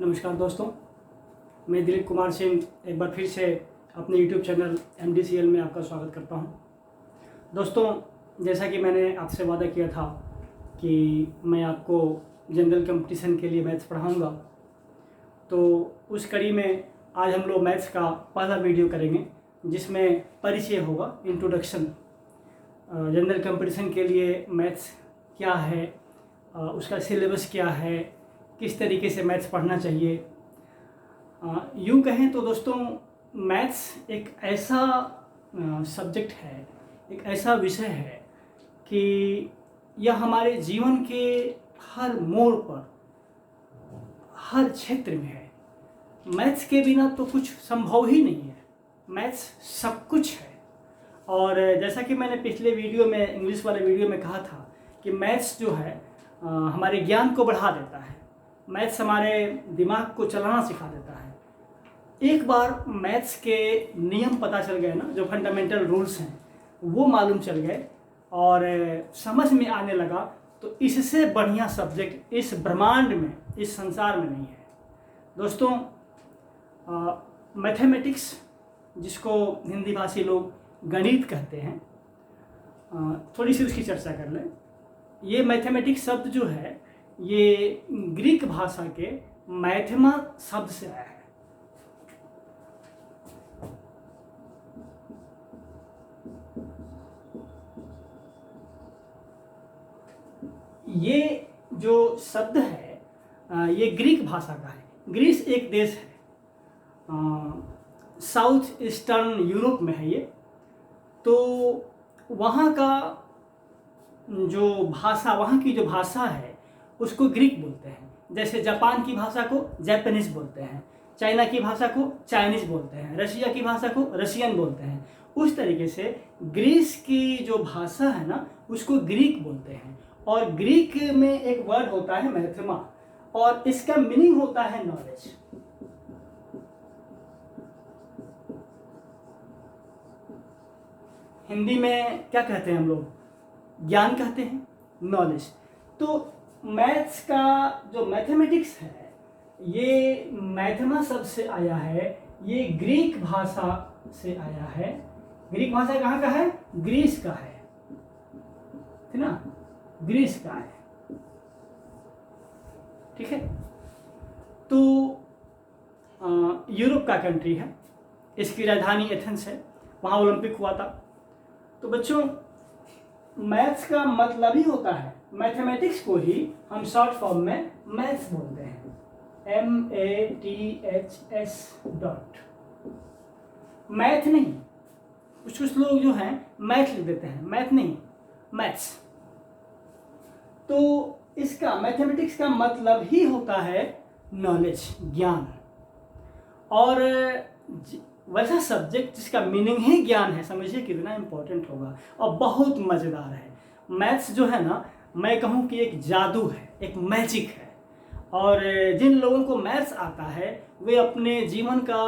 नमस्कार दोस्तों, मैं दिलीप कुमार सिंह एक बार फिर से अपने YouTube चैनल MDCL में आपका स्वागत करता हूं। दोस्तों, जैसा कि मैंने आपसे वादा किया था कि मैं आपको जनरल कंपटीशन के लिए मैथ्स पढ़ाऊंगा, तो उस कड़ी में आज हम लोग मैथ्स का पहला वीडियो करेंगे जिसमें परिचय होगा, इंट्रोडक्शन। जनरल कंपटीशन के लिए मैथ्स क्या है, उसका सिलेबस क्या है, किस तरीके से मैथ्स पढ़ना चाहिए। यूँ कहें तो दोस्तों, मैथ्स एक ऐसा सब्जेक्ट है, एक ऐसा विषय है कि यह हमारे जीवन के हर मोड़ पर, हर क्षेत्र में है। मैथ्स के बिना तो कुछ संभव ही नहीं है। मैथ्स सब कुछ है। और जैसा कि मैंने पिछले वीडियो में, इंग्लिश वाले वीडियो में कहा था कि मैथ्स जो है हमारे ज्ञान को बढ़ा देता है। मैथ्स हमारे दिमाग को चलाना सिखा देता है। एक बार मैथ्स के नियम पता चल गए ना, जो फंडामेंटल रूल्स हैं वो मालूम चल गए और समझ में आने लगा, तो इससे बढ़िया सब्जेक्ट इस ब्रह्मांड में, इस संसार में नहीं है। दोस्तों, मैथमेटिक्स, जिसको हिंदी भाषी लोग गणित कहते हैं, थोड़ी सी उसकी चर्चा कर लें। ये मैथमेटिक्स शब्द जो है ये ग्रीक भाषा के मैथमा शब्द से आया है। ये जो शब्द है ये ग्रीक भाषा का है। ग्रीस एक देश है, साउथ ईस्टर्न यूरोप में है ये। तो वहाँ का जो भाषा, वहाँ की जो भाषा है उसको ग्रीक बोलते हैं। जैसे जापान की भाषा को जापानीज बोलते हैं, चाइना की भाषा को चाइनीज बोलते हैं, रशिया की भाषा को रशियन बोलते हैं। उस तरीके से ग्रीस की जो भाषा है ना, उसको ग्रीक बोलते हैं। और ग्रीक में एक वर्ड होता है मैथमा, और इसका मीनिंग होता है नॉलेज। हिंदी में क्या कहते हैं हम लोग? ज्ञान कहते हैं, नॉलेज। तो मैथ्स का जो मैथमेटिक्स है ये मैथमा शब्द से आया है। ये ग्रीक भाषा से आया है। ग्रीक भाषा कहाँ का है? ग्रीस का है, ठीक ना? ग्रीस का है, ठीक है। तो यूरोप का कंट्री है, इसकी राजधानी एथेंस है, वहाँ ओलंपिक हुआ था। तो बच्चों, मैथ्स का मतलब ही होता है, मैथमेटिक्स को ही हम शॉर्ट फॉर्म में मैथ्स बोलते हैं, MATHS डॉट। मैथ नहीं, कुछ लोग जो हैं मैथ लिख देते हैं, मैथ नहीं, मैथ्स। तो इसका, मैथमेटिक्स का मतलब ही होता है नॉलेज, ज्ञान। और वैसा सब्जेक्ट जिसका मीनिंग ही ज्ञान है, समझिए कितना इम्पोर्टेंट होगा और बहुत मज़ेदार है। मैथ्स जो है ना, मैं कहूँ कि एक जादू है, एक मैजिक है। और जिन लोगों को मैथ्स आता है वे अपने जीवन का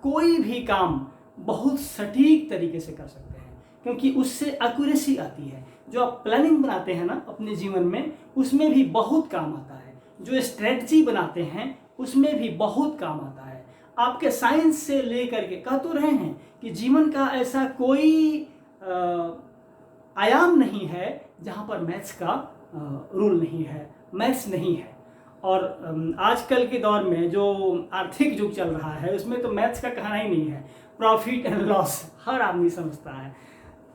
कोई भी काम बहुत सटीक तरीके से कर सकते हैं, क्योंकि उससे एक्यूरेसी आती है। जो आप प्लानिंग बनाते हैं ना अपने जीवन में, उसमें भी बहुत काम आता है। जो स्ट्रेटजी बनाते हैं उसमें भी बहुत काम आता है। आपके साइंस से लेकर के कह तो रहे हैं कि जीवन का ऐसा कोई आयाम नहीं है जहाँ पर मैथ्स का रूल नहीं है, मैथ्स नहीं है। और आजकल के दौर में जो आर्थिक युग चल रहा है उसमें तो मैथ्स का कहना ही नहीं है। प्रॉफिट एंड लॉस हर आदमी समझता है।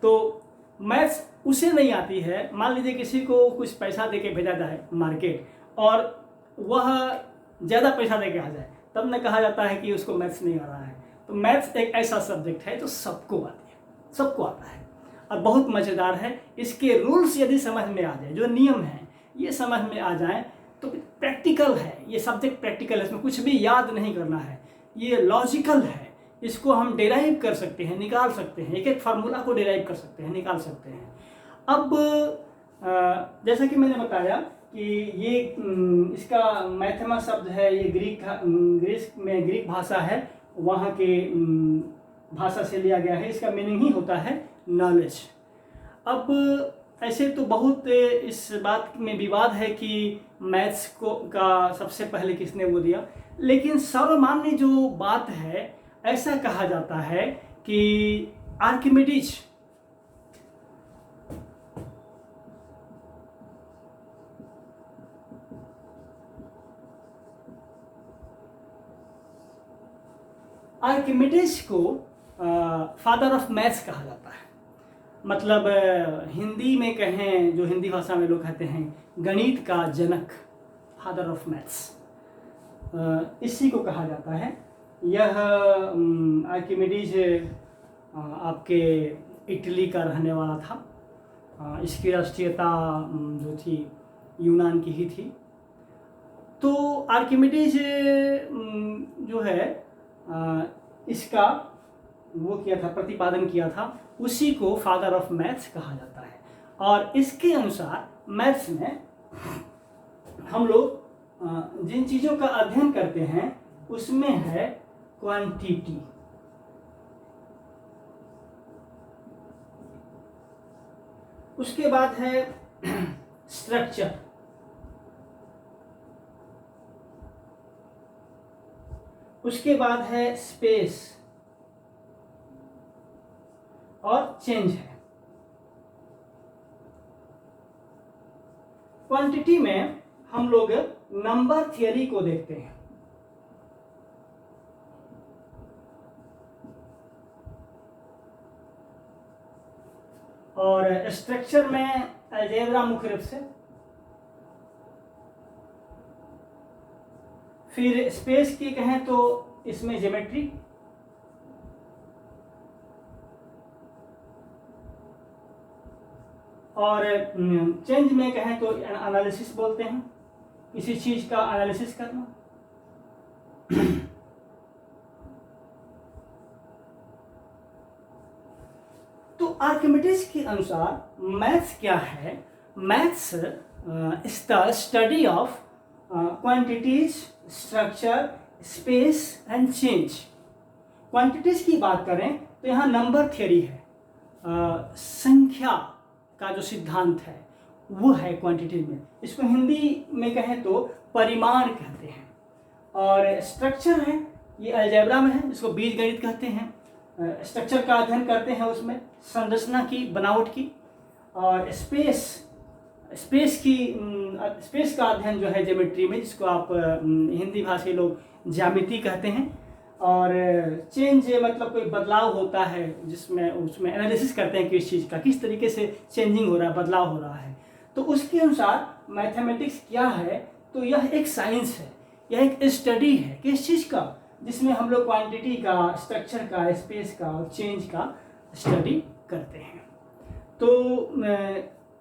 तो मैथ्स उसे नहीं आती है। मान लीजिए किसी को कुछ पैसा दे के भेजा जाए मार्केट और वह ज़्यादा पैसा दे के आ जाए, तब न कहा जाता है कि उसको मैथ्स नहीं आ रहा है। तो मैथ्स एक ऐसा सब्जेक्ट है जो सबको आती है, सबको आता है और बहुत मज़ेदार है। इसके रूल्स यदि समझ में आ जाए, जो नियम हैं ये समझ में आ जाए, तो प्रैक्टिकल है ये सब्जेक्ट, प्रैक्टिकल है। इसमें कुछ भी याद नहीं करना है, ये लॉजिकल है। इसको हम डिराइव कर सकते हैं, निकाल सकते हैं, एक एक फार्मूला को डिराइव कर सकते हैं, निकाल सकते हैं। अब जैसा कि मैंने बताया कि ये इसका मैथमा शब्द है, ये ग्रीस में ग्रीक भाषा है, वहाँ के भाषा से लिया गया है। इसका मीनिंग ही होता है नॉलेज। अब ऐसे तो बहुत इस बात में विवाद है कि मैथ्स को का सबसे पहले किसने वो दिया, लेकिन सर्वमान्य जो बात है, ऐसा कहा जाता है कि आर्किमिडीज को फादर ऑफ मैथ्स कहा जाता है। मतलब हिंदी में कहें, जो हिंदी भाषा में लोग कहते हैं गणित का जनक, फादर ऑफ मैथ्स, इसी को कहा जाता है। यह आर्किमिडीज आपके इटली का रहने वाला था। इसकी राष्ट्रीयता जो थी यूनान की ही थी। तो आर्किमिडीज जो है इसका वो किया था, प्रतिपादन किया था, उसी को फादर ऑफ मैथ्स कहा जाता है। और इसके अनुसार मैथ्स में हम लोग जिन चीज़ों का अध्ययन करते हैं उसमें है क्वांटिटी, उसके बाद है स्ट्रक्चर, उसके बाद है स्पेस और चेंज है। क्वांटिटी में हम लोग नंबर थियरी को देखते हैं, और स्ट्रक्चर में अलजेब्रा मुख्य रूप से, फिर स्पेस की कहें तो इसमें ज्योमेट्री, और चेंज में कहें तो एनालिसिस बोलते हैं, किसी चीज का एनालिसिस करना। तो आर्किमिडीज के अनुसार मैथ्स क्या है? Maths is the study of quantities, structure, space and change. Quantities की बात करें तो यहाँ नंबर थियरी है, संख्या का जो सिद्धांत है वो है क्वांटिटी में। इसको हिंदी में कहें तो परिमाण कहते हैं। और स्ट्रक्चर है, ये अलजेब्रा में है, इसको बीजगणित कहते हैं। स्ट्रक्चर का अध्ययन करते हैं, उसमें संरचना की, बनावट की। और स्पेस का अध्ययन जो है ज्योमेट्री में, जिसको आप हिंदी भाषी लोग ज्यामिति कहते हैं। और चेंज मतलब कोई बदलाव होता है जिसमें उसमें एनालिसिस करते हैं किस चीज़ का, किस तरीके से चेंजिंग हो रहा है, बदलाव हो रहा है। तो उसके अनुसार मैथमेटिक्स क्या है? तो यह एक साइंस है, यह एक स्टडी है किस चीज़ का, जिसमें हम लोग क्वांटिटी का, स्ट्रक्चर का, स्पेस का और चेंज का स्टडी करते हैं। तो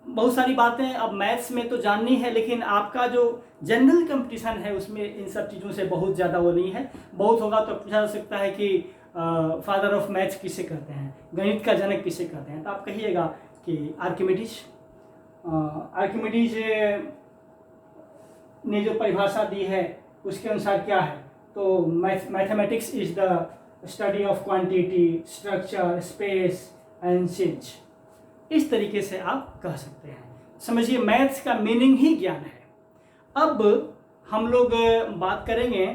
बहुत सारी बातें अब मैथ्स में तो जाननी है, लेकिन आपका जो जनरल कंपटीशन है उसमें इन सब चीज़ों से बहुत ज़्यादा वो नहीं है। बहुत होगा तो पूछा जा सकता है कि फादर ऑफ मैथ्स किसे कहते हैं, गणित का जनक किसे कहते हैं, तो आप कहिएगा कि आर्किमिडीज। आर्किमिडीज ने जो परिभाषा दी है उसके अनुसार क्या है? तो mathematics is the study of quantity, structure, space and change. इस तरीके से आप कह सकते हैं। समझिए, मैथ्स का मीनिंग ही ज्ञान है। अब हम लोग बात करेंगे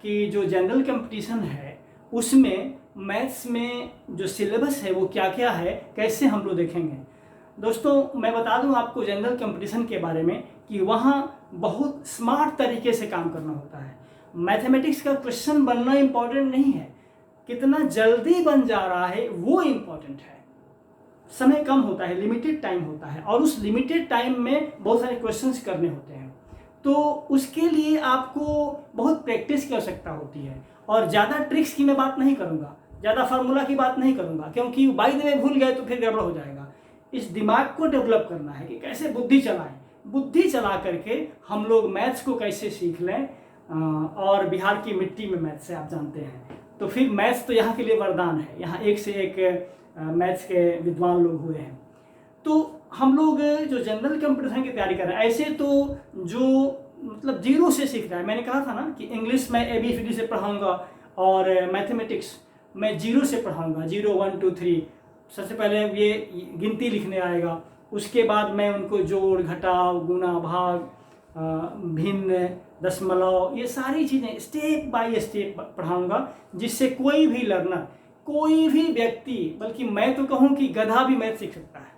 कि जो जनरल कंपटीशन है उसमें मैथ्स में जो सिलेबस है वो क्या क्या है, कैसे हम लोग देखेंगे। दोस्तों, मैं बता दूं आपको जनरल कंपटीशन के बारे में कि वहाँ बहुत स्मार्ट तरीके से काम करना होता है। मैथमेटिक्स का क्वेश्चन बनना इम्पॉर्टेंट नहीं है, कितना जल्दी बन जा रहा है वो इम्पॉर्टेंट है। समय कम होता है, लिमिटेड टाइम होता है, और उस लिमिटेड टाइम में बहुत सारे क्वेश्चंस करने होते हैं। तो उसके लिए आपको बहुत प्रैक्टिस की आवश्यकता होती है। और ज़्यादा ट्रिक्स की मैं बात नहीं करूँगा, ज़्यादा फार्मूला की बात नहीं करूँगा, क्योंकि बाई द वे भूल गए तो फिर गड़बड़ हो जाएगा। इस दिमाग को डेवलप करना है कि कैसे बुद्धि चलाएं, बुद्धि चला करके हम लोग मैथ्स को कैसे सीख लें। और बिहार की मिट्टी में मैथ्स है, आप जानते हैं। तो फिर मैथ्स तो यहाँ के लिए वरदान है, यहाँ एक से एक मैथ्स के विद्वान लोग हुए हैं। तो हम लोग जो जनरल कंपटीशन की तैयारी कर रहे हैं, ऐसे तो जो मतलब जीरो से सीख रहा है, मैंने कहा था ना कि इंग्लिश में ABCD से पढ़ाऊंगा और मैथमेटिक्स मैं जीरो से पढ़ाऊंगा, 0 1 2 3। सबसे पहले ये गिनती लिखने आएगा, उसके बाद मैं उनको जोड़, घटाव, गुणा, भाग, भिन्न, दशमलव, ये सारी चीज़ें स्टेप बाय स्टेप पढ़ाऊंगा, जिससे कोई भी लर्नर, कोई भी व्यक्ति, बल्कि मैं तो कहूँ कि गधा भी मैथ सीख सकता है।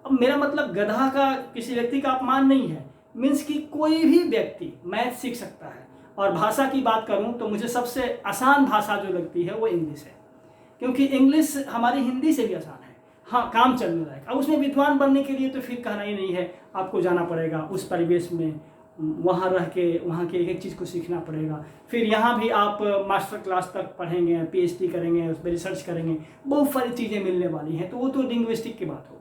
अब मेरा मतलब गधा का किसी व्यक्ति का अपमान नहीं है, मीन्स कि कोई भी व्यक्ति मैथ सीख सकता है। और भाषा की बात करूं तो मुझे सबसे आसान भाषा जो लगती है वो इंग्लिश है, क्योंकि इंग्लिश हमारी हिंदी से भी आसान है। हाँ, काम चलने लायक। अब उसमें विद्वान बनने के लिए तो फिर कहना ही नहीं है, आपको जाना पड़ेगा उस परिवेश में, वहाँ रह के वहाँ के एक एक चीज़ को सीखना पड़ेगा। फिर यहाँ भी आप मास्टर क्लास तक पढ़ेंगे, PhD करेंगे, उस पर रिसर्च करेंगे, बहुत सारी चीज़ें मिलने वाली हैं, तो वो तो लिंग्विस्टिक की बात होगी।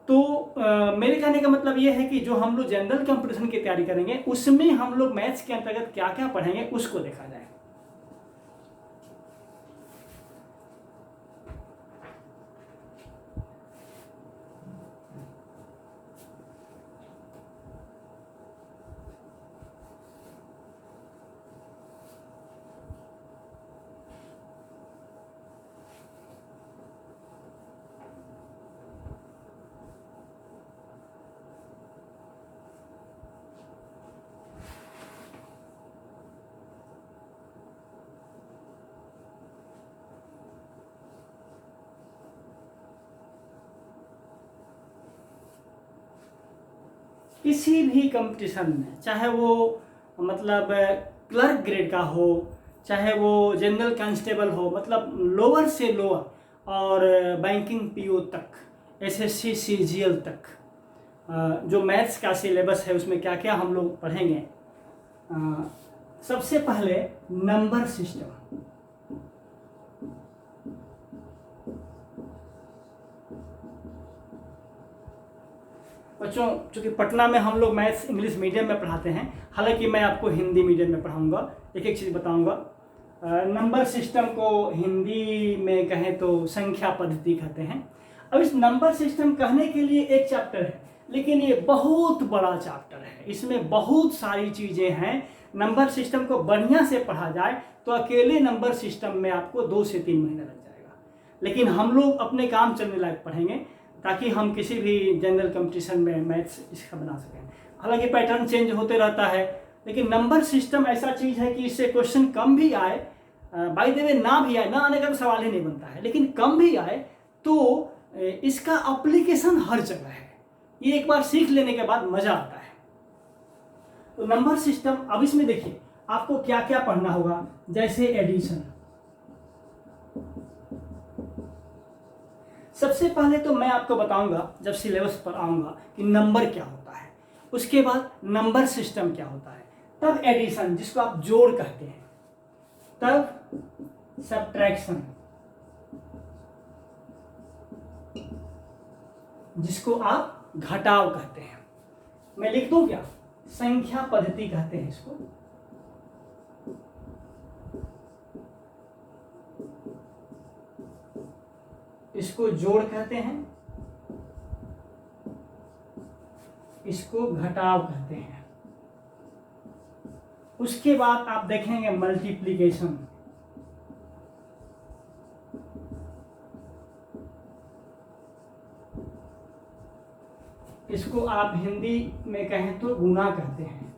तो मेरे कहने का मतलब ये है कि जो हम लोग जनरल कंपटीशन की तैयारी करेंगे उसमें हम लोग मैथ्स के अंतर्गत क्या क्या पढ़ेंगे उसको देखा जाए। किसी भी कंपटीशन में, चाहे वो मतलब क्लर्क ग्रेड का हो, चाहे वो जनरल कांस्टेबल हो, मतलब लोअर से लोअर, और बैंकिंग PO तक, SSC CGL तक, जो मैथ्स का सिलेबस है उसमें क्या क्या हम लोग पढ़ेंगे। सबसे पहले नंबर सिस्टम। बच्चों, चूँकि पटना में हम लोग मैथ्स इंग्लिश मीडियम में पढ़ाते हैं, हालांकि मैं आपको हिंदी मीडियम में पढ़ाऊंगा, एक एक चीज़ बताऊंगा। नंबर सिस्टम को हिंदी में कहें तो संख्या पद्धति कहते हैं। अब इस नंबर सिस्टम कहने के लिए एक चैप्टर है, लेकिन ये बहुत बड़ा चैप्टर है, इसमें बहुत सारी चीज़ें हैं। नंबर सिस्टम को बढ़िया से पढ़ा जाए तो अकेले नंबर सिस्टम में आपको 2 से 3 महीना लग जाएगा, लेकिन हम लोग अपने काम चलने लायक पढ़ेंगे ताकि हम किसी भी जनरल कंपटीशन में मैथ्स इसका बना सकें। हालांकि पैटर्न चेंज होते रहता है, लेकिन नंबर सिस्टम ऐसा चीज़ है कि इससे क्वेश्चन कम भी आए, बाय द वे ना भी आए, ना आने का तो सवाल ही नहीं बनता है, लेकिन कम भी आए तो इसका एप्लीकेशन हर जगह है। ये एक बार सीख लेने के बाद मज़ा आता है। तो नंबर सिस्टम, अब इसमें देखिए आपको क्या क्या पढ़ना होगा, जैसे एडिशन। सबसे पहले तो मैं आपको बताऊंगा जब सिलेबस पर आऊंगा कि नंबर क्या होता है, उसके बाद नंबर सिस्टम क्या होता है, तब एडिशन जिसको आप जोड़ कहते हैं, तब सब्ट्रैक्शन जिसको आप घटाव कहते हैं। मैं लिख दूं क्या, संख्या पद्धति कहते हैं इसको। इसको जोड़ कहते हैं, इसको घटाव कहते हैं। उसके बाद आप देखेंगे मल्टीप्लिकेशन, इसको आप हिंदी में कहें तो गुणा कहते हैं।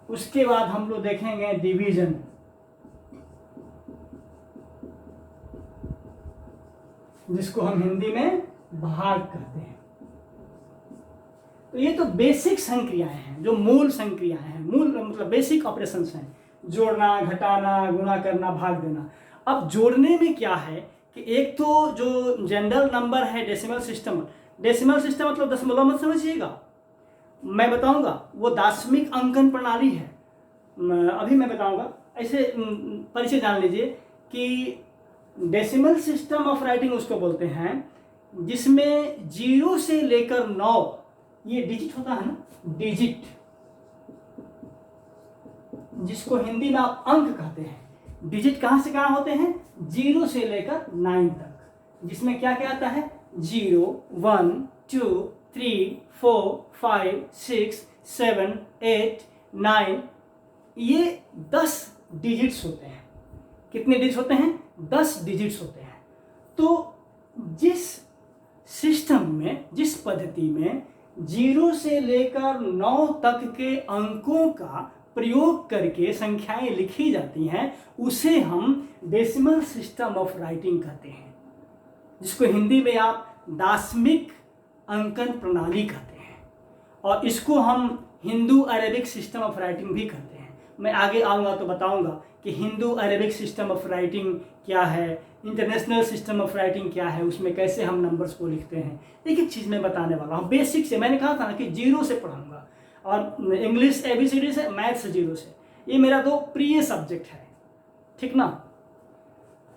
उसके बाद हम लोग देखेंगे डिवीजन, जिसको हम हिंदी में भाग कहते हैं। तो ये तो बेसिक संक्रियाएं हैं, जो मूल संक्रियाएं हैं, मूल मतलब बेसिक ऑपरेशंस हैं, जोड़ना, घटाना, गुणा करना, भाग देना। अब जोड़ने में क्या है कि एक तो जो जनरल नंबर है डेसिमल सिस्टम, डेसिमल सिस्टम मतलब दशमलव मत समझिएगा, मैं बताऊंगा, वो दार्शनिक अंकन प्रणाली है, अभी मैं बताऊंगा। ऐसे परिचय जान लीजिए कि डेसिमल सिस्टम ऑफ राइटिंग उसको बोलते हैं जिसमें 0 से लेकर 9 ये डिजिट होता है ना, डिजिट, जिसको हिंदी में आप अंक कहते हैं। डिजिट कहां से कहां होते हैं, 0 से लेकर 9 तक, जिसमें क्या क्या आता है, 0, 1, 2, 3, 4, 5, 6, 7, 8, 9, ये 10 डिजिट्स होते हैं। कितने डिजिट्स होते हैं, 10 डिजिट्स होते हैं। तो जिस सिस्टम में, जिस पद्धति में 0 से लेकर 9 तक के अंकों का प्रयोग करके संख्याएं लिखी जाती हैं, उसे हम डेसिमल सिस्टम ऑफ राइटिंग कहते हैं, जिसको हिंदी में आप दाशमिक अंकन प्रणाली कहते हैं, और इसको हम Hindu Arabic system of writing भी कहते हैं। मैं आगे आऊँगा तो बताऊँगा कि Hindu Arabic system of writing क्या है, इंटरनेशनल सिस्टम ऑफ राइटिंग क्या है, उसमें कैसे हम नंबर्स को लिखते हैं। एक एक चीज़ मैं बताने वाला हूँ बेसिक से। मैंने कहा था ना कि 0 से पढ़ाऊँगा, और इंग्लिश ABCD से, मैथ्स 0 से। ये मेरा 2 प्रिय सब्जेक्ट है, ठीक ना।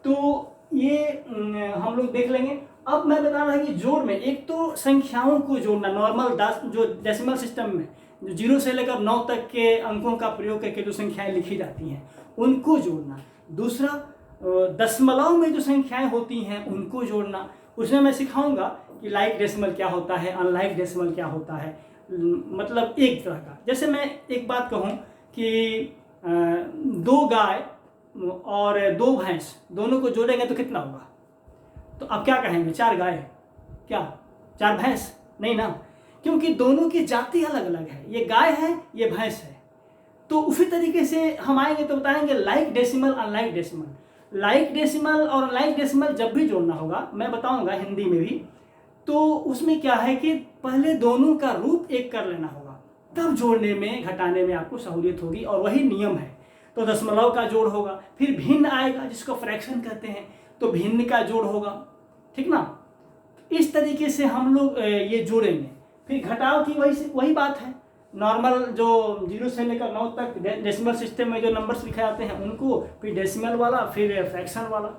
तो ये हम लोग देख लेंगे। अब मैं बता रहा कि जोड़ में, एक तो संख्याओं को जोड़ना, नॉर्मल जो डेसिमल सिस्टम में जो 0 से लेकर 9 तक के अंकों का प्रयोग करके जो संख्याएं लिखी जाती हैं उनको जोड़ना। दूसरा, दशमलव में जो संख्याएं होती हैं उनको जोड़ना। उसमें मैं सिखाऊंगा कि लाइक डेसिमल क्या होता है, अनलाइक डेसिमल क्या होता है, मतलब एक तरह का। जैसे मैं एक बात कहूँ कि 2 गाय और 2 भैंस दोनों को जोड़ेंगे तो कितना होगा, तो आप क्या कहेंगे? 4 गाय, क्या 4 भैंस? नहीं ना, क्योंकि दोनों की जाति अलग अलग है। ये गाय है, ये भैंस है। तो उसी तरीके से हम आएंगे तो बताएंगे like decimal, unlike decimal. Like decimal और अनलाइक डेसिमल जब भी जोड़ना होगा, मैं बताऊंगा हिंदी में भी, तो उसमें क्या है कि पहले दोनों का रूप एक कर लेना होगा, तब जोड़ने में घटाने में आपको सहूलियत होगी, और वही नियम है। तो दशमलव का जोड़ होगा, फिर भिन्न आएगा जिसको फ्रैक्शन कहते हैं, तो भिन्न का जोड़ होगा, ठीक ना। इस तरीके से हम लोग ये जोड़ेंगे। फिर घटाव की वही बात है, नॉर्मल जो 0 से लेकर 9 तक डेसिमल सिस्टम में जो नंबर्स लिखे जाते हैं उनको, फिर डेसिमल वाला, फिर फ्रैक्शन वाला।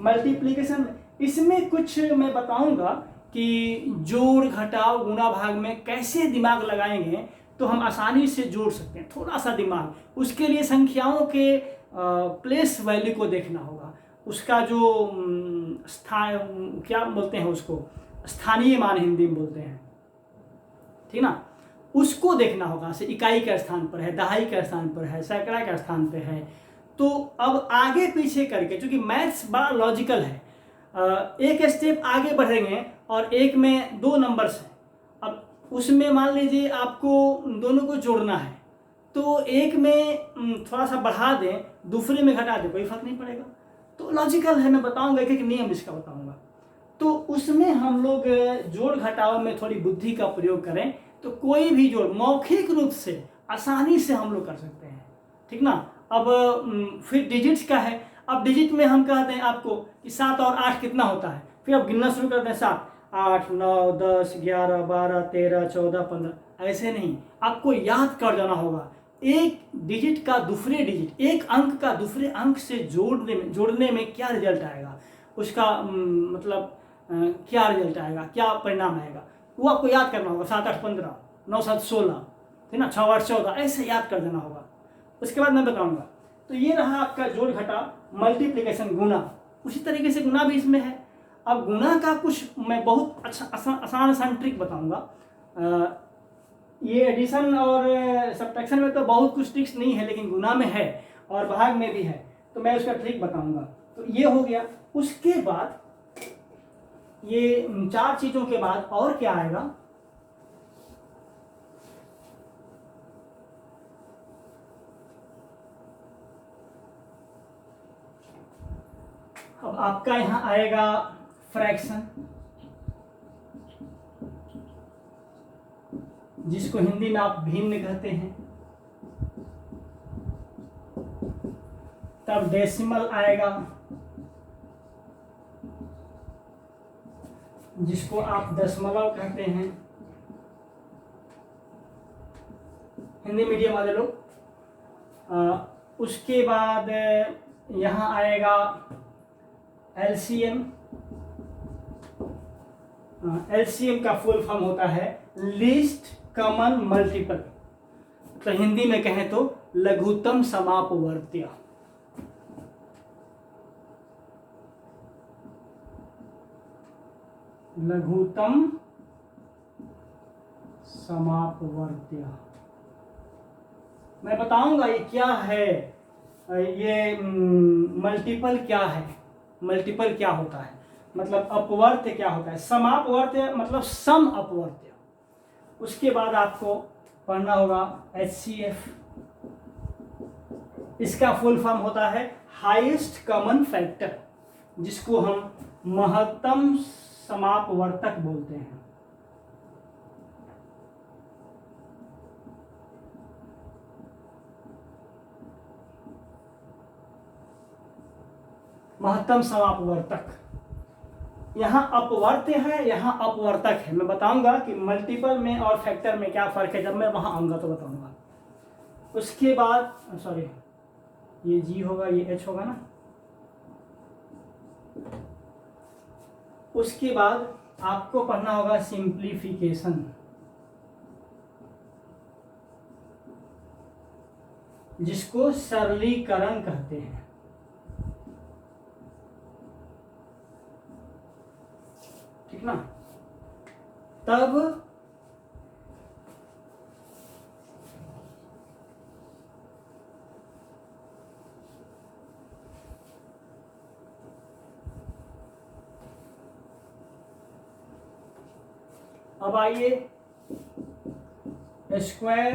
मल्टीप्लिकेशन, इसमें कुछ मैं बताऊंगा कि जोड़, घटाव, गुणा, भाग में कैसे दिमाग लगाएंगे तो हम आसानी से जोड़ सकते हैं। थोड़ा सा दिमाग, उसके लिए संख्याओं के प्लेस वैल्यू को देखना होगा, उसका जो स्थान, क्या बोलते हैं उसको, स्थानीय मान हिंदी में बोलते हैं, ठीक ना, उसको देखना होगा। से इकाई के स्थान पर है, दहाई के स्थान पर है, सैकड़ा के स्थान पर है। तो अब आगे पीछे करके, क्योंकि मैथ्स बड़ा लॉजिकल है, एक स्टेप आगे बढ़ेंगे और एक में 2 नंबर्स हैं। अब उसमें मान लीजिए आपको दोनों को जोड़ना है, तो एक में थोड़ा सा बढ़ा दें, दूसरे में घटा दें, कोई फर्क नहीं पड़ेगा। तो लॉजिकल है, मैं बताऊंगा, एक नियम इसका बताऊंगा। तो उसमें हम लोग जोड़ घटाव में थोड़ी बुद्धि का प्रयोग करें तो कोई भी जोड़ मौखिक रूप से आसानी से हम लोग कर सकते हैं, ठीक ना। अब फिर डिजिट्स का है। अब डिजिट में हम कहते हैं आपको कि 7 और 8 कितना होता है, फिर अब गिनना शुरू करते हैं, 7, 8, 9, 10, 11, 12, 13, 14, 15। ऐसे नहीं, आपको याद कर जाना होगा। एक डिजिट का दूसरे डिजिट, एक अंक का दूसरे अंक से जोड़ने में क्या रिजल्ट आएगा, उसका मतलब क्या रिजल्ट आएगा, क्या परिणाम आएगा, वो आपको याद करना होगा। 7, 8, 15, 9, 7, 16, ठीक ना, 6, 8, 14, ऐसे याद कर देना होगा। उसके बाद मैं बताऊंगा। तो ये रहा आपका जोड़ घटा, मल्टीप्लिकेशन, गुना। उसी तरीके से गुना भी इसमें है। अब गुना का कुछ मैं बहुत अच्छा आसान ट्रिक बताऊंगा। ये एडिशन और सब्ट्रैक्शन में तो बहुत कुछ ट्रिक्स नहीं है, लेकिन गुना में है और भाग में भी है, तो मैं उसका ट्रिक बताऊंगा। तो ये हो गया। उसके बाद ये 4 चीजों के बाद और क्या आएगा, अब आपका यहां आएगा फ्रैक्शन, जिसको हिंदी में आप भिन्न कहते हैं। तब डेसिमल आएगा, जिसको आप दशमलव कहते हैं, हिंदी मीडियम वाले लोग। उसके बाद यहाँ आएगा एलसीएम। एलसीएम का फुल फॉर्म होता है लीस्ट कॉमन मल्टीपल, तो हिंदी में कहें तो लघुत्तम समापवर्त्य। लघुत्तम समापवर्त्य मैं बताऊंगा ये क्या है, ये मल्टीपल क्या है, मल्टीपल क्या होता है। मतलब अपवर्त्य क्या होता है, समापवर्त्य मतलब सम अपवर्त्य। उसके बाद आपको पढ़ना होगा HCF, इसका फुल फॉर्म होता है हाईएस्ट कॉमन फैक्टर, जिसको हम महत्तम समापवर्तक बोलते हैं। महत्तम समापवर्तक, यहाँ अपवर्त्य है, यहाँ अपवर्तक है। मैं बताऊंगा कि मल्टीपल में और फैक्टर में क्या फर्क है, जब मैं वहां आऊंगा तो बताऊंगा। उसके बाद सॉरी, ये G होगा, ये H होगा ना। उसके बाद आपको पढ़ना होगा सिंप्लीफिकेशन, जिसको सरलीकरण कहते हैं। ठीक ना। तब अब आइए स्क्वायर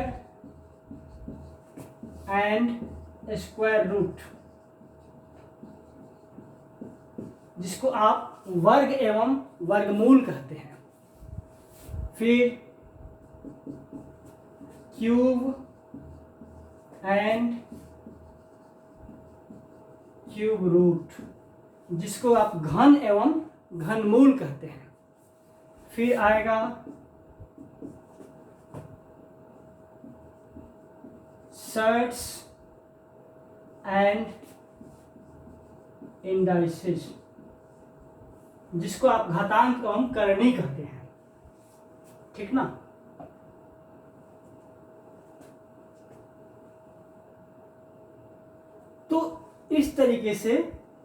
एंड स्क्वायर रूट, जिसको आप वर्ग एवं वर्गमूल कहते हैं। फिर क्यूब एंड क्यूब रूट, जिसको आप घन एवं घनमूल कहते हैं। फिर आएगा सर्ट्स एंड इंडाइसेस, जिसको आप घातांक एवं करणी कहते हैं। ठीक ना। तो इस तरीके से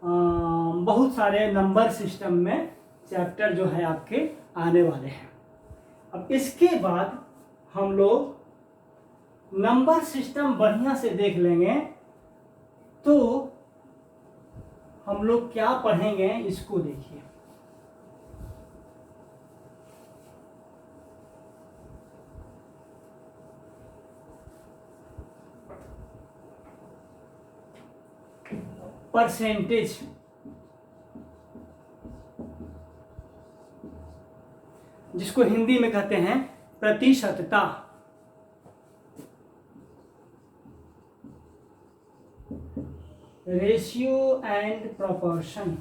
बहुत सारे नंबर सिस्टम में चैप्टर जो है आपके आने वाले हैं। अब इसके बाद हम लोग नंबर सिस्टम बढ़िया से देख लेंगे, तो हम लोग क्या पढ़ेंगे इसको देखिए। परसेंटेज, जिसको हिंदी में कहते हैं प्रतिशतता। रेशियो एंड प्रोपोर्शन,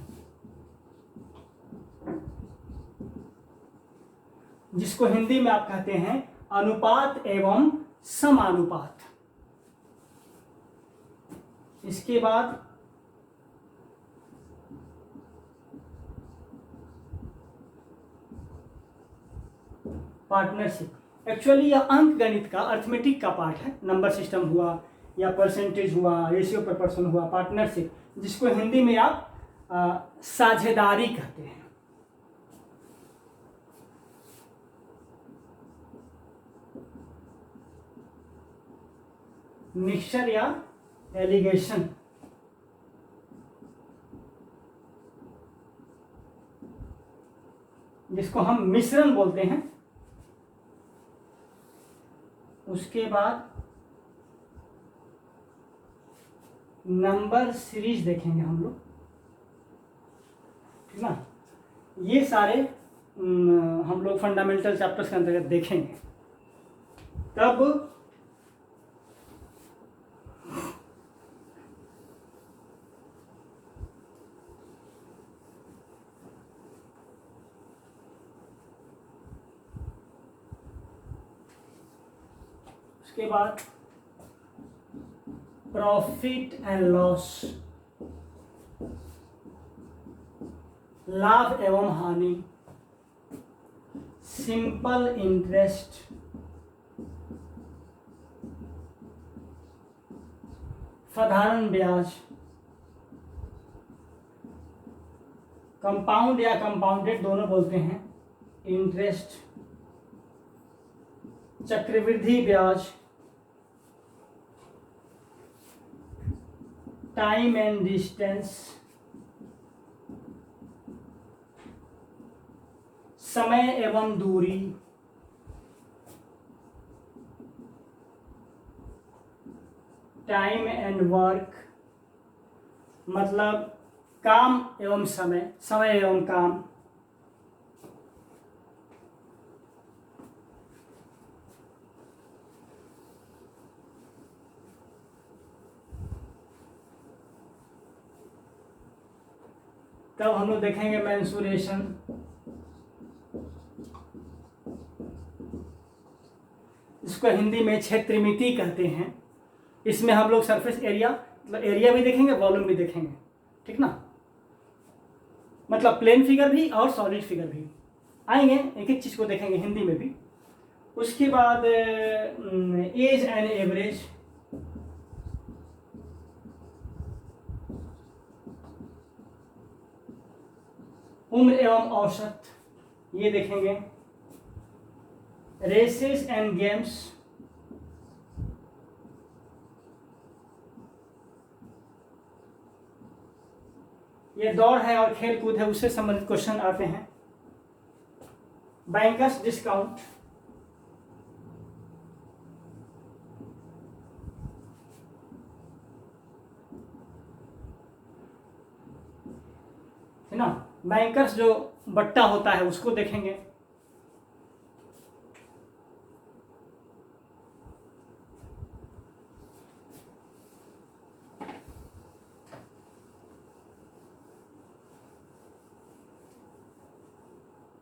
जिसको हिंदी में आप कहते हैं अनुपात एवं समानुपात। इसके बाद पार्टनरशिप। एक्चुअली यह अंक गणित का अर्थमेटिक का पार्ट है। नंबर सिस्टम हुआ या परसेंटेज हुआ, रेशियो प्रोपोर्शन हुआ, पार्टनरशिप, जिसको हिंदी में आप साझेदारी कहते हैं। मिक्सचर या एलिगेशन, जिसको हम मिश्रण बोलते हैं। उसके बाद नंबर सीरीज देखेंगे हम लोग। ठीक ना। ये सारे हम लोग फंडामेंटल चैप्टर्स के अंतर्गत देखेंगे। तब उसके बाद प्रॉफिट एंड लॉस, लाभ एवं हानि, सिंपल इंटरेस्ट, साधारण ब्याज, कंपाउंड या कंपाउंडेड दोनों बोलते हैं, इंटरेस्ट, चक्रवृद्धि ब्याज, टाइम एंड डिस्टेंस, समय एवं दूरी, टाइम एंड वर्क, मतलब काम एवं समय, समय एवं काम। तब हम लोग देखेंगे मेंसुरेशन, इसको हिंदी में क्षेत्रमिति कहते हैं। इसमें हम लोग सरफेस एरिया, मतलब एरिया भी देखेंगे, वॉल्यूम भी देखेंगे, ठीक ना। मतलब प्लेन फिगर भी और सॉलिड फिगर भी आएंगे, एक एक चीज को देखेंगे हिंदी में भी। उसके बाद एज एंड एवरेज, उम्र एवं औसत, ये देखेंगे। रेसेस एंड गेम्स, ये दौड़ है और खेल कूद है, उससे संबंधित क्वेश्चन आते हैं। बैंकर्स डिस्काउंट, है ना। बैंकर्स जो बट्टा होता है उसको देखेंगे।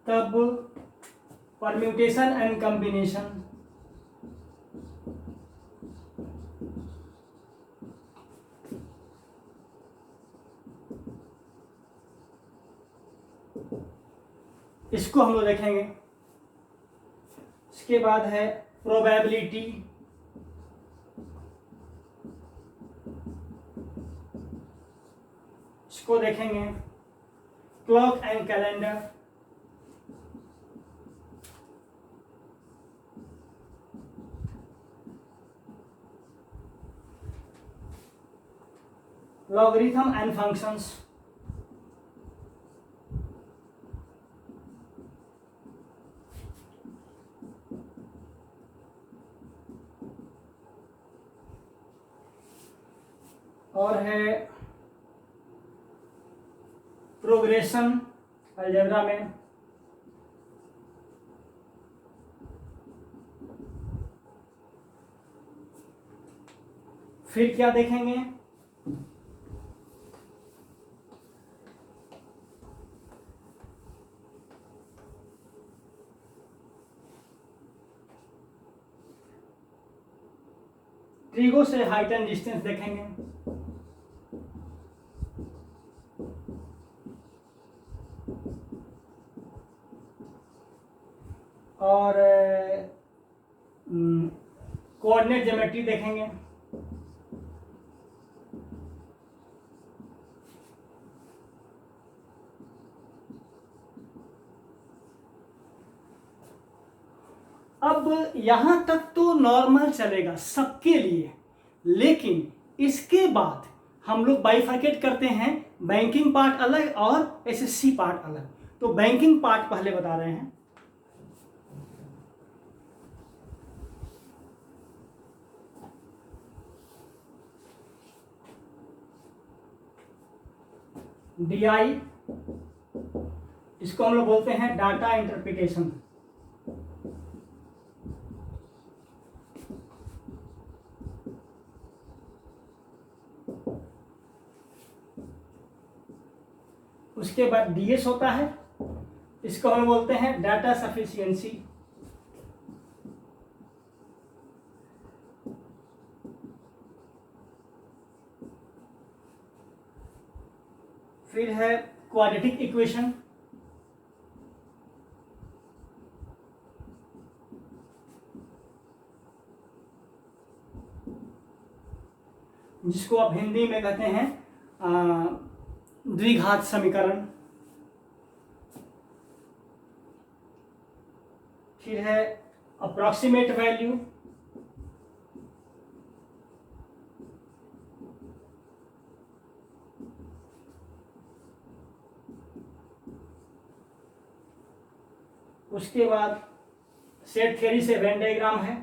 तब परम्यूटेशन एंड कॉम्बिनेशन, इसको हम लोग देखेंगे। इसके बाद है प्रोबेबिलिटी, इसको देखेंगे। Clock and calendar, logarithm and functions, और है प्रोग्रेशन अलजेब्रा में। फिर क्या देखेंगे, ट्रिगो से हाइट एंड डिस्टेंस देखेंगे। और कोऑर्डिनेट ज्योमेट्री देखेंगे। अब यहां तक तो नॉर्मल चलेगा सबके लिए, लेकिन इसके बाद हम लोग बाइफरकेट करते हैं, बैंकिंग पार्ट अलग और एसएससी पार्ट अलग। तो बैंकिंग पार्ट पहले बता रहे हैं। डीआई, इसको हम लोग बोलते हैं डाटा इंटरप्रिटेशन। उसके बाद डीएस होता है, इसको हम बोलते हैं डाटा सफिशिएंसी। फिर है क्वाड्रेटिक इक्वेशन, जिसको आप हिंदी में कहते हैं द्विघात समीकरण। फिर है अप्रॉक्सीमेट वैल्यू, उसके बाद सेट थ्योरी से वेन डायग्राम है,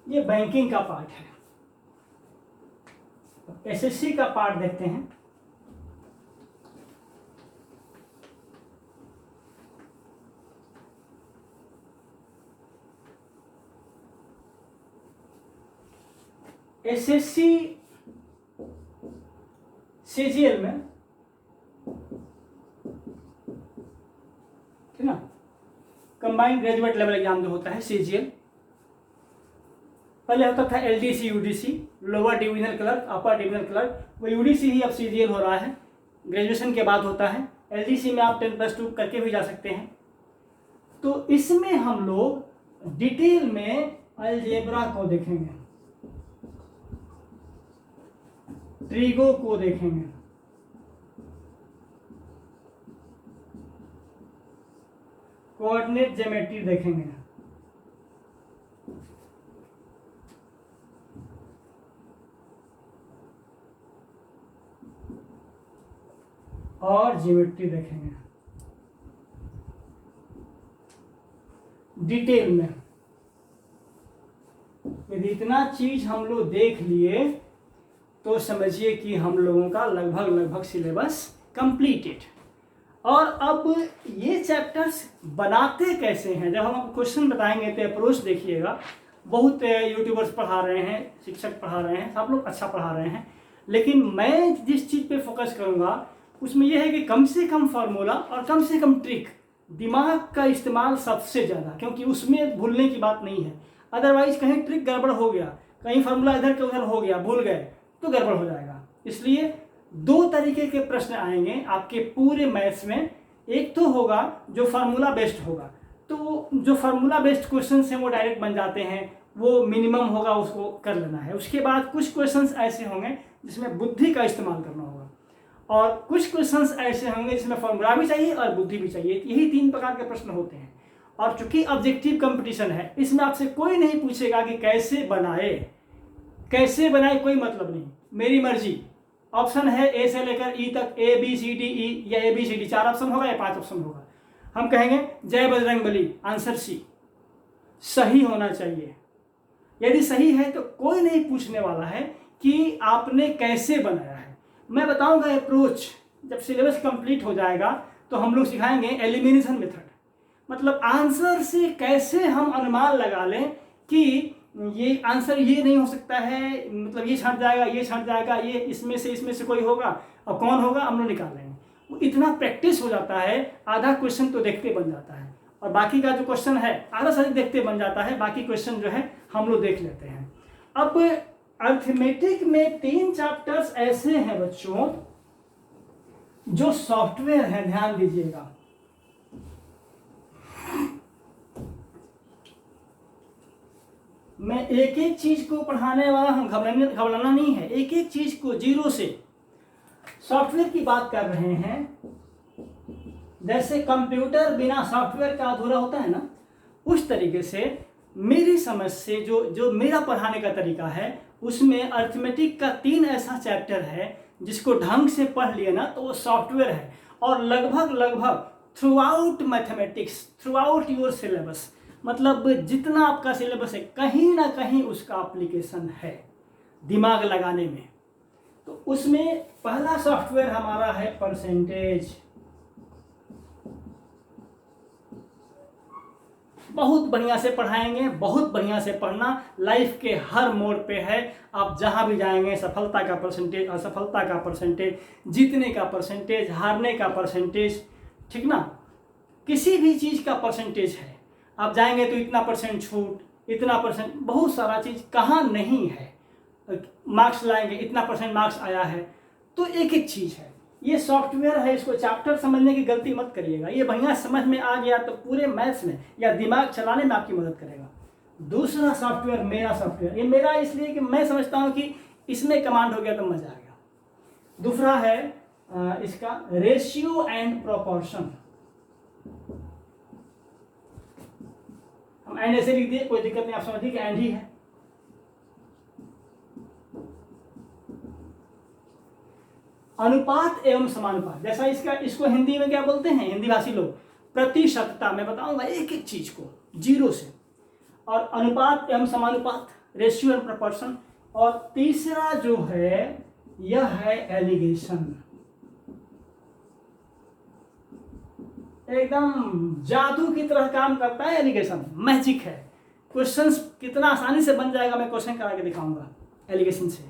ये बैंकिंग का पार्ट है। एसएससी का पार्ट देखते हैं। एसएससी सीजीएल में, ठीक ना, कंबाइंड ग्रेजुएट लेवल एग्जाम जो होता है सीजीएल, पहले होता था LDC UDC, lower divisional clerk, upper divisional clerk, वो यूडीसी ही अब सीजीएल हो रहा है, ग्रेजुएशन के बाद होता है। एलडीसी में आप 10+2 करके भी जा सकते हैं। तो इसमें हम लोग डिटेल में अलजेब्रा को देखेंगे, ट्रिगो को देखेंगे, कोऑर्डिनेट ज्योमेट्री देखेंगे, और ज्योमेट्री देखेंगे डिटेल में। यदि इतना चीज हम लोग देख लिए तो समझिए कि हम लोगों का लगभग सिलेबस कंप्लीटेड। और अब ये चैप्टर्स बनाते कैसे हैं, जब हम आपको क्वेश्चन बताएंगे तो अप्रोच देखिएगा। बहुत यूट्यूबर्स पढ़ा रहे हैं, शिक्षक पढ़ा रहे हैं, सब लोग अच्छा पढ़ा रहे हैं, लेकिन मैं जिस चीज़ पे फोकस करूँगा उसमें यह है कि कम से कम फार्मूला और कम से कम ट्रिक, दिमाग का इस्तेमाल सबसे ज़्यादा, क्योंकि उसमें भूलने की बात नहीं है। अदरवाइज कहीं ट्रिक गड़बड़ हो गया, कहीं फार्मूला इधर के उधर हो गया, भूल गए तो गड़बड़ हो जाएगा। इसलिए 2 तरीके के प्रश्न आएंगे आपके पूरे मैथ्स में। एक तो होगा जो फार्मूला बेस्ड होगा, तो जो फार्मूला बेस्ड क्वेश्चन हैं वो डायरेक्ट बन जाते हैं, वो मिनिमम होगा, उसको कर लेना है। उसके बाद कुछ क्वेश्चंस ऐसे होंगे जिसमें बुद्धि का इस्तेमाल करना होगा, और कुछ क्वेश्चंस ऐसे होंगे जिसमें फॉर्मूला भी चाहिए और बुद्धि भी चाहिए। यही 3 प्रकार के प्रश्न होते हैं। और चूंकि ऑब्जेक्टिव कंपटीशन है, इसमें आपसे कोई नहीं पूछेगा कि कैसे बनाए कोई मतलब नहीं, मेरी मर्जी। ऑप्शन है ए से लेकर ई तक, ए बी सी डी ई, या A B C D 4 option होगा या 5 ऑप्शन होगा। हम कहेंगे जय बजरंगबली, आंसर सी, सही होना चाहिए। यदि सही है तो कोई नहीं पूछने वाला है कि आपने कैसे बनाया है। मैं बताऊंगा अप्रोच। जब सिलेबस कंप्लीट हो जाएगा तो हम लोग सिखाएंगे एलिमिनेशन मेथड, मतलब आंसर से कैसे हम अनुमान लगा लें कि ये आंसर ये नहीं हो सकता है, मतलब ये छट जाएगा, ये छट जाएगा, ये इसमें से कोई होगा, और कौन होगा हम लोग निकाल लेंगे। वो इतना प्रैक्टिस हो जाता है, आधा क्वेश्चन तो देखते बन जाता है, और बाकी का जो क्वेश्चन है आधा से देखते बन जाता है, बाकी क्वेश्चन जो है हम लोग देख लेते हैं। अब अर्थमेटिक में 3 चैप्टर्स ऐसे हैं बच्चों जो सॉफ्टवेयर है, ध्यान दीजिएगा। मैं एक एक चीज को पढ़ाने वाला हूं, घबराना नहीं है। एक एक चीज को जीरो से, सॉफ्टवेयर की बात कर रहे हैं। जैसे कंप्यूटर बिना सॉफ्टवेयर का अधूरा होता है ना, उस तरीके से मेरी समझ से जो मेरा पढ़ाने का तरीका है, उसमें अर्थमेटिक का 3 ऐसा चैप्टर है जिसको ढंग से पढ़ लिया ना तो वो सॉफ्टवेयर है। और लगभग through out mathematics, through out your syllabus, मतलब जितना आपका सिलेबस है कहीं ना कहीं उसका एप्लीकेशन है दिमाग लगाने में। तो उसमें पहला सॉफ्टवेयर हमारा है परसेंटेज। बहुत बढ़िया से पढ़ाएंगे, बहुत बढ़िया से पढ़ना, लाइफ के हर मोड़ पे है। आप जहां भी जाएंगे सफलता का परसेंटेज, असफलता का परसेंटेज, जीतने का परसेंटेज, हारने का परसेंटेज, ठीक ना, किसी भी चीज़ का परसेंटेज है। आप जाएंगे तो इतना % छूट, इतना %, बहुत सारा चीज़ कहाँ नहीं है। मार्क्स लाएंगे, इतना % मार्क्स आया है, तो एक एक चीज़ है। ये सॉफ्टवेयर है, इसको चैप्टर समझने की गलती मत करिएगा। ये बढ़िया समझ में आ गया तो पूरे मैथ्स में या दिमाग चलाने में आपकी मदद करेगा। दूसरा सॉफ्टवेयर मेरा सॉफ्टवेयर, ये मेरा इसलिए कि मैं समझता हूँ कि इसमें कमांड हो गया तो मजा आ गया। दूसरा है इसका रेशियो एंड प्रोपोर्शन। हम एंड ऐसे लिख दिए, कोई दिक्कत नहीं, आप समझिए कि एंड ही है। अनुपात एवं समानुपात, जैसा इसको हिंदी में क्या बोलते हैं हिंदी भाषी लोग, प्रतिशतता। मैं बताऊंगा एक एक चीज को जीरो से। और अनुपात एवं समानुपात, रेशियो एंड प्रोपोर्शन। और तीसरा जो है यह है एलिगेशन। एकदम जादू की तरह काम करता है एलिगेशन, मैजिक है। क्वेश्चंस कितना आसानी से बन जाएगा, मैं क्वेश्चन करा के दिखाऊंगा एलिगेशन से।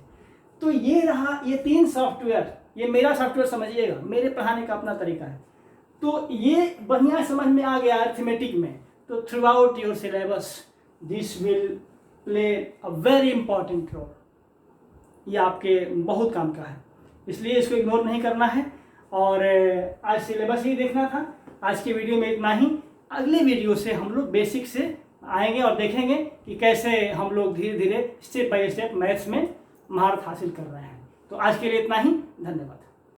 तो ये रहा, ये 3 सॉफ्टवेयर, ये मेरा सॉफ्टवेयर समझिएगा, मेरे पढ़ाने का अपना तरीका है। तो ये बढ़िया समझ में आ गया अरिथमेटिक में, तो throughout your syllabus this will play a very important role. ये आपके बहुत काम का है, इसलिए इसको इग्नोर नहीं करना है। और आज सिलेबस ही देखना था। आज की वीडियो में इतना ही। अगले वीडियो से हम लोग बेसिक से आएंगे और देखेंगे कि कैसे हम लोग धीरे धीरे स्टेप बाय स्टेप मैथ्स में महारत हासिल कर रहे हैं। तो आज के लिए इतना ही, धन्यवाद।